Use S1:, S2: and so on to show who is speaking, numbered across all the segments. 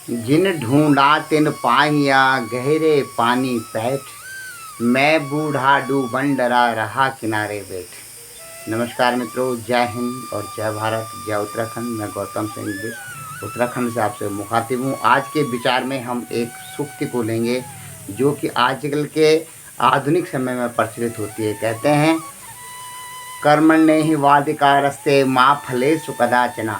S1: जिन ढूंढा तिन पाहिया गहरे पानी पैठ, मैं बूढ़ा डूबन डरा रहा किनारे बैठ। नमस्कार मित्रों, जय हिंद और जय भारत, जय उत्तराखंड। मैं गौतम सिंह उत्तराखंड से आपसे मुखातिब हूँ। आज के विचार में हम एक सूक्ति को लेंगे जो कि आजकल के आधुनिक समय में प्रचलित होती है। कहते हैं, कर्मण्येवाधिकारस्ते मा फलेषु कदाचन।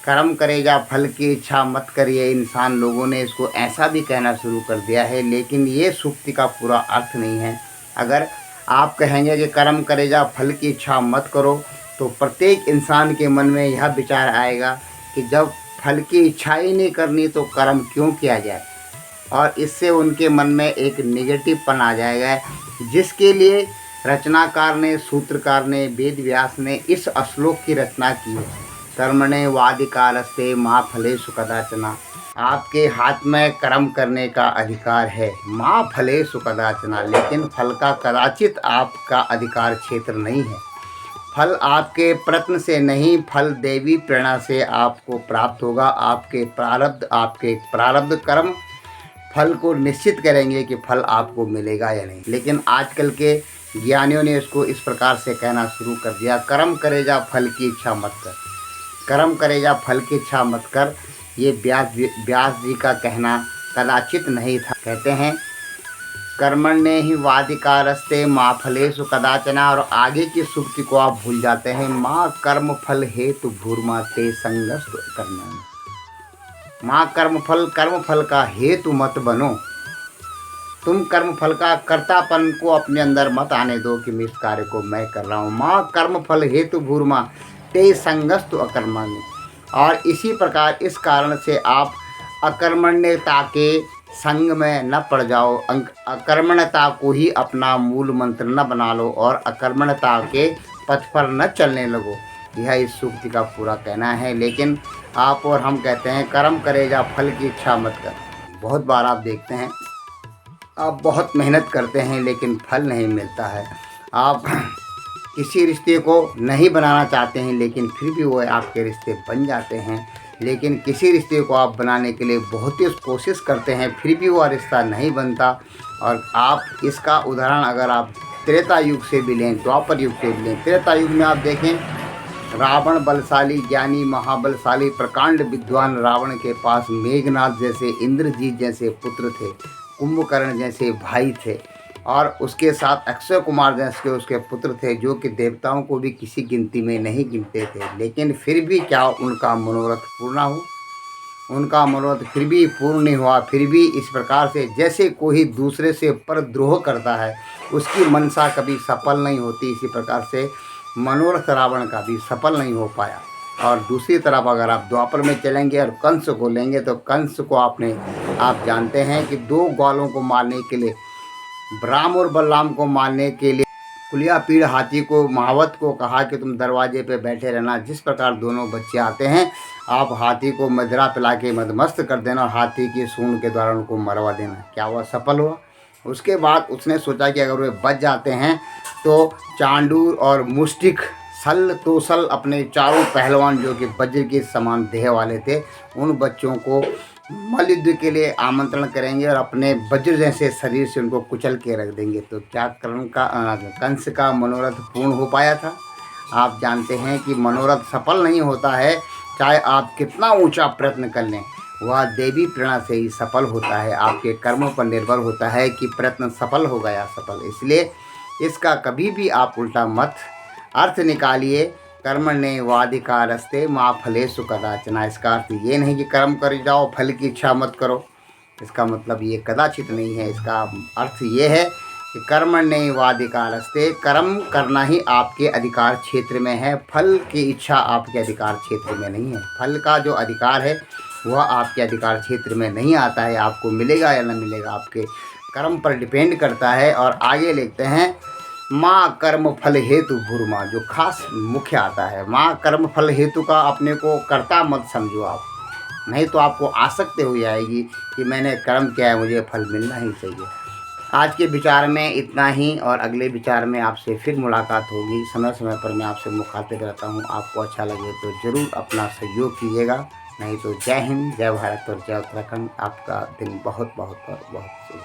S1: कर्म करेगा, फल की इच्छा मत करिए। इंसान लोगों ने इसको ऐसा भी कहना शुरू कर दिया है, लेकिन ये सूक्ति का पूरा अर्थ नहीं है। अगर आप कहेंगे कि कर्म करेगा, फल की इच्छा मत करो, तो प्रत्येक इंसान के मन में यह विचार आएगा कि जब फल की इच्छा ही नहीं करनी तो कर्म क्यों किया जाए, और इससे उनके मन में एक नेगेटिवपन आ जाएगा, जिसके लिए रचनाकार ने, सूत्रकार ने, वेद व्यास ने इस श्लोक की रचना की है। कर्मण्येवाधिकारस्ते मा फलेषु कदाचन। आपके हाथ में कर्म करने का अधिकार है, मा फलेषु कदाचन, लेकिन फल का कदाचित आपका अधिकार क्षेत्र नहीं है। फल आपके प्रयत्न से नहीं, फल देवी प्रेरणा से आपको प्राप्त होगा। आपके प्रारब्ध कर्म फल को निश्चित करेंगे कि फल आपको मिलेगा या नहीं। लेकिन आजकल के ज्ञानियों ने इसको इस प्रकार से कहना शुरू कर दिया, कर्म करेगा, फल की इच्छा मत कर। कर्म करेगा, फल की इच्छा मत कर, ये व्यास जी का कहना कदाचित नहीं था। कहते हैं, कर्मण्येवाधिकारस्ते मा फलेषु कदाचन। और आगे की सूक्ति को आप भूल जाते हैं। माँ कर्म फल हेतु भूर्मा ते संगस्तु कर्म। माँ कर्म फल का हेतु मत बनो। तुम कर्म फल का कर्तापन को अपने अंदर मत आने दो कि मैं इस कार्य को मैं कर रहा हूँ। माँ कर्म फल हेतु भूर्मा ते संगस्तु अकर्मण्य। और इसी प्रकार इस कारण से आप अकर्मण्यता के संग में न पड़ जाओ। अकर्मण्यता को ही अपना मूल मंत्र न बना लो और अकर्मण्यता के पथ पर न चलने लगो। यह इस सूक्ति का पूरा कहना है। लेकिन आप और हम कहते हैं, कर्म करेगा, फल की इच्छा मत कर। बहुत बार आप देखते हैं, आप बहुत मेहनत करते हैं लेकिन फल नहीं मिलता है। आप किसी रिश्ते को नहीं बनाना चाहते हैं लेकिन फिर भी वो आपके रिश्ते बन जाते हैं। लेकिन किसी रिश्ते को आप बनाने के लिए बहुत ही कोशिश करते हैं, फिर भी वह रिश्ता नहीं बनता। और आप इसका उदाहरण अगर आप त्रेता युग से भी लें, द्वापर युग से भी लें। त्रेता युग में आप देखें, रावण बलशाली, ज्ञानी, महाबलशाली, प्रकांड विद्वान रावण के पास मेघनाथ जैसे, इंद्रजीत जैसे पुत्र थे, कुंभकर्ण जैसे भाई थे, और उसके साथ अक्षय कुमार जैसे उसके पुत्र थे, जो कि देवताओं को भी किसी गिनती में नहीं गिनते थे। लेकिन फिर भी क्या उनका मनोरथ पूर्ण हो? उनका मनोरथ फिर भी पूर्ण नहीं हुआ। फिर भी इस प्रकार से जैसे कोई दूसरे से परद्रोह करता है, उसकी मनसा कभी सफल नहीं होती, इसी प्रकार से मनोरथ रावण का भी सफल नहीं हो पाया। और दूसरी तरफ अगर आप द्वापर में चलेंगे और कंस को लेंगे, तो कंस को आप जानते हैं कि दो ग्वालों को मारने के लिए, राम और बलराम को मारने के लिए, कुलियापीड़ हाथी को, महावत को कहा कि तुम दरवाजे पे बैठे रहना। जिस प्रकार दोनों बच्चे आते हैं, आप हाथी को मदिरा पिला के मदमस्त कर देना और हाथी की सूंड के द्वारा उनको मरवा देना। क्या हुआ? सफल हुआ। उसके बाद उसने सोचा कि अगर वे बच जाते हैं तो चांडूर और मुष्टिक, सल तोसल, अपने चारों पहलवान जो कि वज्र के समान देह वाले थे, उन बच्चों को मल्लयुद्ध के लिए आमंत्रण करेंगे और अपने वज्र जैसे शरीर से उनको कुचल के रख देंगे। तो क्या कंस का मनोरथ पूर्ण हो पाया था? आप जानते हैं कि मनोरथ सफल नहीं होता है, चाहे आप कितना ऊंचा प्रयत्न कर लें, वह देवी प्रेरणा से ही सफल होता है। आपके कर्मों पर निर्भर होता है कि प्रयत्न सफल होगा या सफल। इसलिए इसका कभी भी आप उल्टा मत अर्थ निकालिए। कर्मण्येवाधिकारस्ते मा फलेषु कदाचन। इसका अर्थ ये नहीं कि कर्म कर जाओ, फल की इच्छा मत करो। इसका मतलब ये कदाचित नहीं है। इसका अर्थ ये है कि कर्मण्येवाधिकारस्ते, कर्म करना ही आपके अधिकार क्षेत्र में है, फल की इच्छा आपके अधिकार क्षेत्र में नहीं है। फल का जो अधिकार है वह आपके अधिकार क्षेत्र में नहीं आता है। आपको मिलेगा या न मिलेगा आपके कर्म पर डिपेंड करता है। और आगे लिखते हैं, माँ कर्म फल हेतु भूर्मा, जो खास मुख्य आता है। माँ कर्म फल हेतु का अपने को कर्ता मत समझो आप, नहीं तो आपको आसक्ति हो जाएगी कि मैंने कर्म किया है, मुझे फल मिलना ही चाहिए। आज के विचार में इतना ही, और अगले विचार में आपसे फिर मुलाकात होगी। समय समय पर मैं आपसे मुखातिब रहता हूँ। आपको अच्छा लगे तो ज़रूर अपना सहयोग कीजिएगा। नहीं तो जय हिंद, जय भारत और जय उत्तराखंड। आपका दिन बहुत बहुत और बहुत शुभ।